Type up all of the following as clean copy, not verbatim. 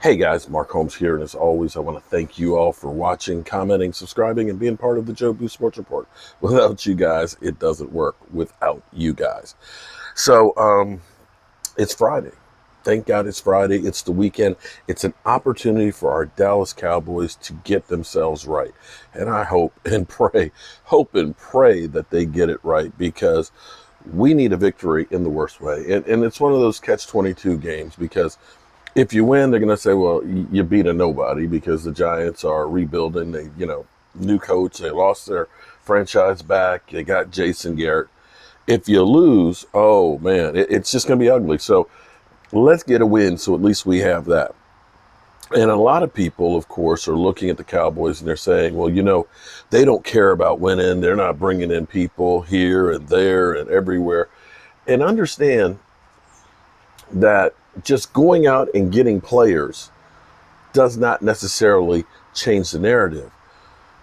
Hey guys, Mark Holmes here, and as always, I want to thank you all for watching, commenting, subscribing, and being part of the Joe Boo Sports Report. Without you guys, it doesn't work. Without you guys. So, it's Friday. Thank God it's Friday. It's the weekend. It's an opportunity for our Dallas Cowboys to get themselves right. And I hope and pray that they get it right because we need a victory in the worst way. And it's one of those catch-22 games because if you win, they're going to say, well, you beat a nobody because the Giants are rebuilding. New coach. They lost their franchise back. They got Jason Garrett. If you lose, oh, man, it's just going to be ugly. So let's get a win so at least we have that. And a lot of people, of course, are looking at the Cowboys and they're saying, well, they don't care about winning. They're not bringing in people here and there and everywhere. And understand that just going out and getting players does not necessarily change the narrative.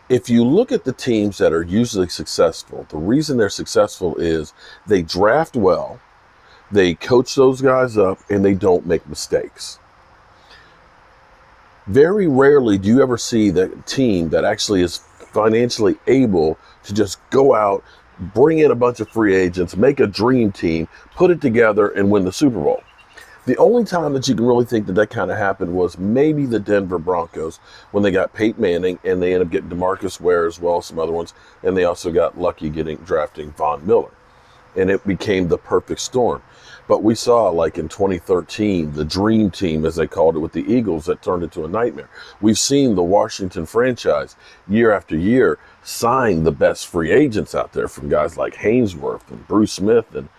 If you look at the teams that are usually successful, the reason they're successful is they draft well, they coach those guys up, and they don't make mistakes. Very rarely do you ever see that team that actually is financially able to just go out, bring in a bunch of free agents, make a dream team, put it together, and win the Super Bowl. The only time that you can really think that kind of happened was maybe the Denver Broncos when they got Peyton Manning and they ended up getting DeMarcus Ware as well, some other ones, and they also got lucky drafting Von Miller. And it became the perfect storm. But we saw, like in 2013, the dream team, as they called it, with the Eagles that turned into a nightmare. We've seen the Washington franchise year after year sign the best free agents out there from guys like Haynesworth and Bruce Smith and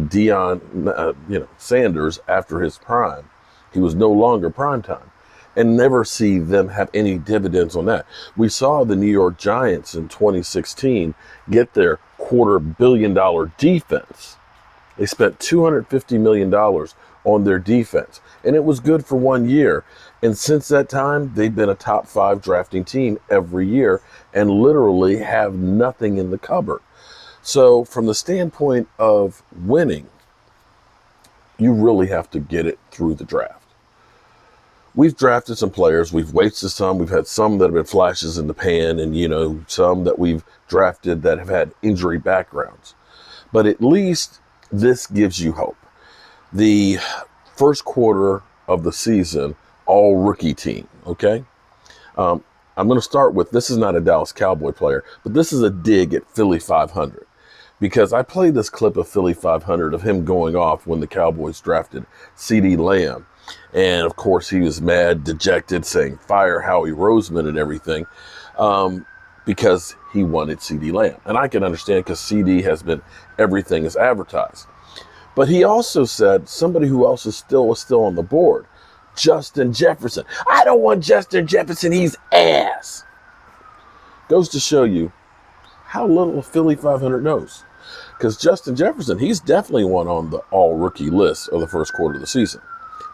Deion, Sanders after his prime. He was no longer prime time, and never see them have any dividends on that. We saw the New York Giants in 2016 get their $250 million defense. They spent $250 million on their defense, and it was good for 1 year. And since that time, they've been a top 5 drafting team every year and literally have nothing in the cupboard. So from the standpoint of winning, you really have to get it through the draft. We've drafted some players. We've wasted some. We've had some that have been flashes in the pan and, some that we've drafted that have had injury backgrounds. But at least this gives you hope. The first quarter of the season, all rookie team, okay? I'm going to start with, this is not a Dallas Cowboy player, but this is a dig at Philly 500. Because I played this clip of Philly 500 of him going off when the Cowboys drafted CeeDee Lamb. And, of course, he was mad, dejected, saying, fire Howie Roseman and everything, because he wanted CeeDee Lamb. And I can understand because CD has been everything is advertised. But he also said somebody who else was still on the board, Justin Jefferson. I don't want Justin Jefferson. He's ass. Goes to show you how little Philly 500 knows. Because Justin Jefferson, he's definitely one on the all-rookie list of the first quarter of the season.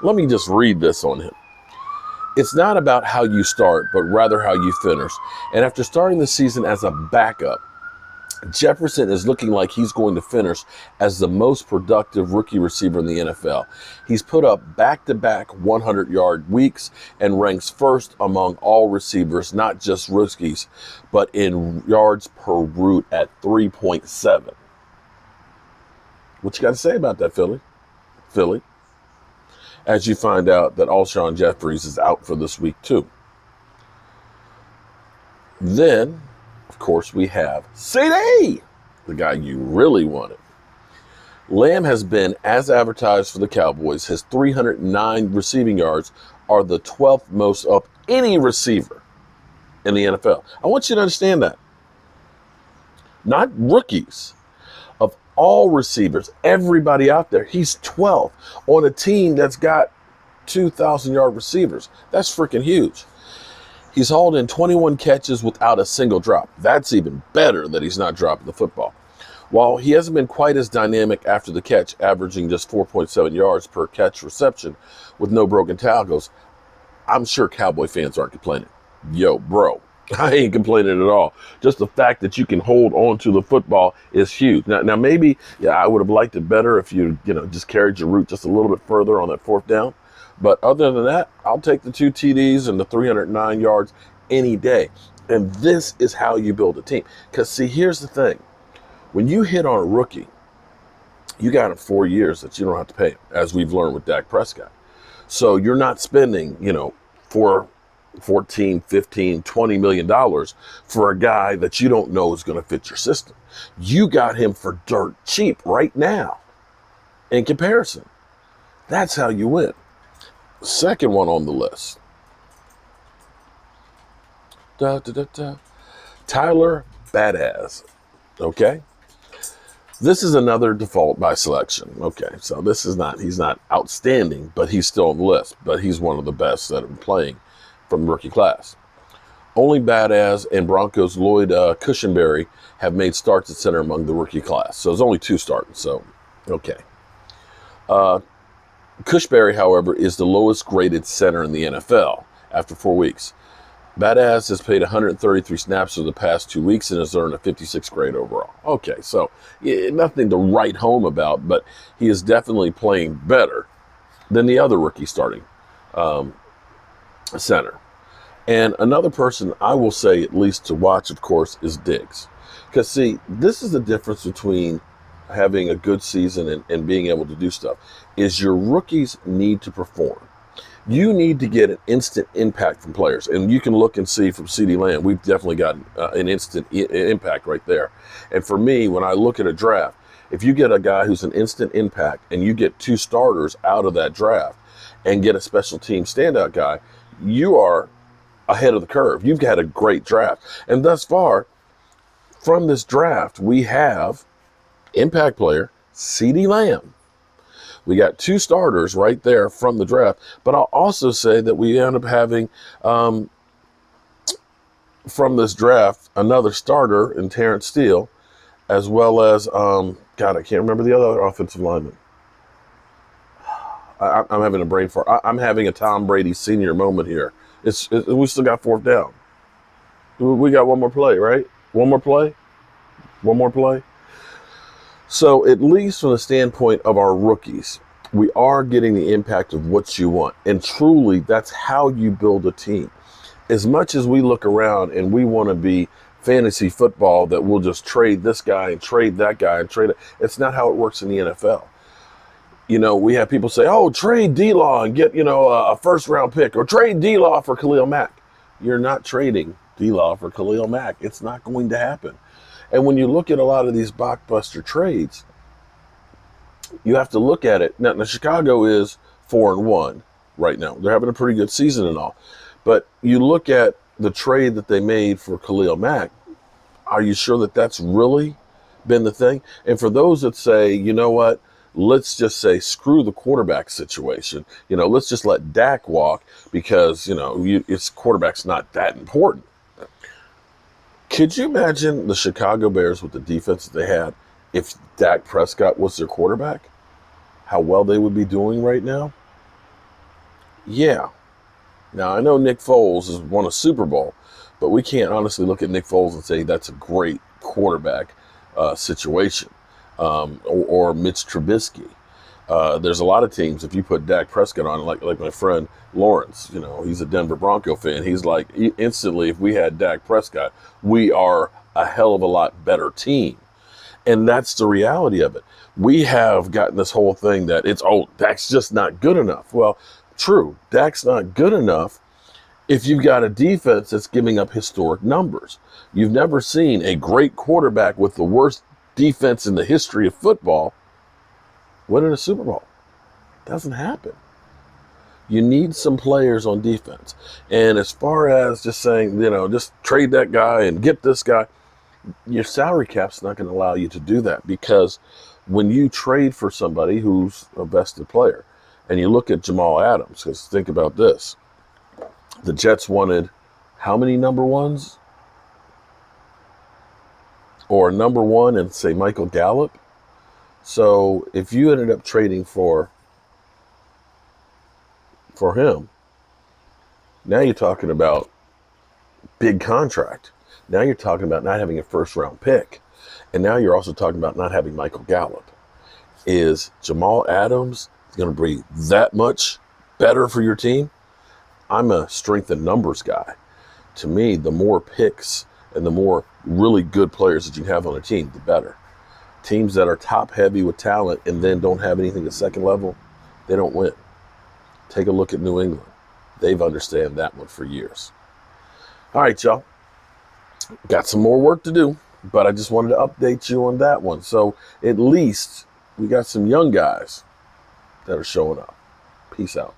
Let me just read this on him. It's not about how you start, but rather how you finish. And after starting the season as a backup, Jefferson is looking like he's going to finish as the most productive rookie receiver in the NFL. He's put up back-to-back 100-yard weeks and ranks first among all receivers, not just rookies, but in yards per route at 3.7. What you got to say about that, Philly? As you find out that Alshon Jeffries is out for this week, too. Then, of course, we have CD, the guy you really wanted. Lamb has been as advertised for the Cowboys. His 309 receiving yards are the 12th most of any receiver in the NFL. I want you to understand that. Not rookies. Of all receivers, everybody out there, he's 12th on a team that's got 2,000-yard receivers. That's freaking huge. He's hauled in 21 catches without a single drop. That's even better that he's not dropping the football. While he hasn't been quite as dynamic after the catch, averaging just 4.7 yards per catch reception with no broken tackles, I'm sure Cowboy fans aren't complaining. Yo, bro, I ain't complaining at all. Just the fact that you can hold on to the football is huge. Now maybe, I would have liked it better if you just carried your route just a little bit further on that fourth down. But other than that, I'll take the 2 TDs and the 309 yards any day. And this is how you build a team. Because, see, here's the thing. When you hit on a rookie, you got him 4 years that you don't have to pay him, as we've learned with Dak Prescott. So you're not spending, $14, $15, $20 million for a guy that you don't know is going to fit your system. You got him for dirt cheap right now in comparison. That's how you win. Second one on the list. Tyler Badass. Okay? This is another default by selection. Okay, so he's not outstanding, but he's still on the list. But he's one of the best that are playing from the rookie class. Only Badass and Broncos Lloyd Cushenberry have made starts at center among the rookie class. So there's only 2 starting, so okay. Cushenberry, however, is the lowest graded center in the NFL after 4 weeks. Badass has played 133 snaps for the past 2 weeks and has earned a 56 grade overall. Okay, so nothing to write home about, but he is definitely playing better than the other rookie starting center. And another person I will say at least to watch, of course, is Diggs. Because, see, this is the difference between having a good season and being able to do stuff, is your rookies need to perform. You need to get an instant impact from players. And you can look and see from CeeDee Lamb, we've definitely got an instant impact right there. And for me, when I look at a draft, if you get a guy who's an instant impact and you get 2 starters out of that draft and get a special team standout guy, you are ahead of the curve. You've got a great draft. And thus far, from this draft, we have impact player CeeDee Lamb. We got 2 starters right there from the draft. But I'll also say that we end up having, from this draft, another starter in Terrence Steele, as well as, I can't remember the other offensive lineman. I'm having a brain fart. I'm having a Tom Brady senior moment here. We still got 4th down. We got one more play, right? One more play? So at least from the standpoint of our rookies, we are getting the impact of what you want. And truly, that's how you build a team. As much as we look around and we want to be fantasy football that we'll just trade this guy and trade that guy and trade it, it's not how it works in the NFL. We have people say, oh, trade D-Law and get, a first-round pick, or trade D-Law for Khalil Mack. You're not trading D-Law for Khalil Mack. It's not going to happen. And when you look at a lot of these blockbuster trades, you have to look at it. Now Chicago is 4-1 right now. They're having a pretty good season and all. But you look at the trade that they made for Khalil Mack, are you sure that that's really been the thing? And for those that say, you know what, let's just say screw the quarterback situation. Let's just let Dak walk because, it's quarterback's not that important. Could you imagine the Chicago Bears with the defense that they had if Dak Prescott was their quarterback? How well they would be doing right now? Yeah. Now, I know Nick Foles has won a Super Bowl, but we can't honestly look at Nick Foles and say that's a great quarterback situation. Or Mitch Trubisky. There's a lot of teams, if you put Dak Prescott on, like my friend Lawrence, he's a Denver Bronco fan. He's like, instantly, if we had Dak Prescott, we are a hell of a lot better team. And that's the reality of it. We have gotten this whole thing that Dak's just not good enough. Well, true, Dak's not good enough if you've got a defense that's giving up historic numbers. You've never seen a great quarterback with the worst defense in the history of football winning a Super Bowl. Doesn't happen. You need some players on defense. And as far as just saying, just trade that guy and get this guy, your salary cap's not going to allow you to do that, because when you trade for somebody who's a vested player, and you look at Jamal Adams, because think about this. The Jets wanted how many number ones? Or number 1 and say Michael Gallup. So if you ended up trading for him, now you're talking about big contract. Now you're talking about not having a first-round pick. And now you're also talking about not having Michael Gallup. Is Jamal Adams going to bring that much better for your team? I'm a strength in numbers guy. To me, the more picks and the more really good players that you have on a team, the better. Teams that are top heavy with talent and then don't have anything at second level, they don't win. Take a look at New England. They've understood that one for years. All right, y'all. Got some more work to do, but I just wanted to update you on that one. So at least we got some young guys that are showing up. Peace out.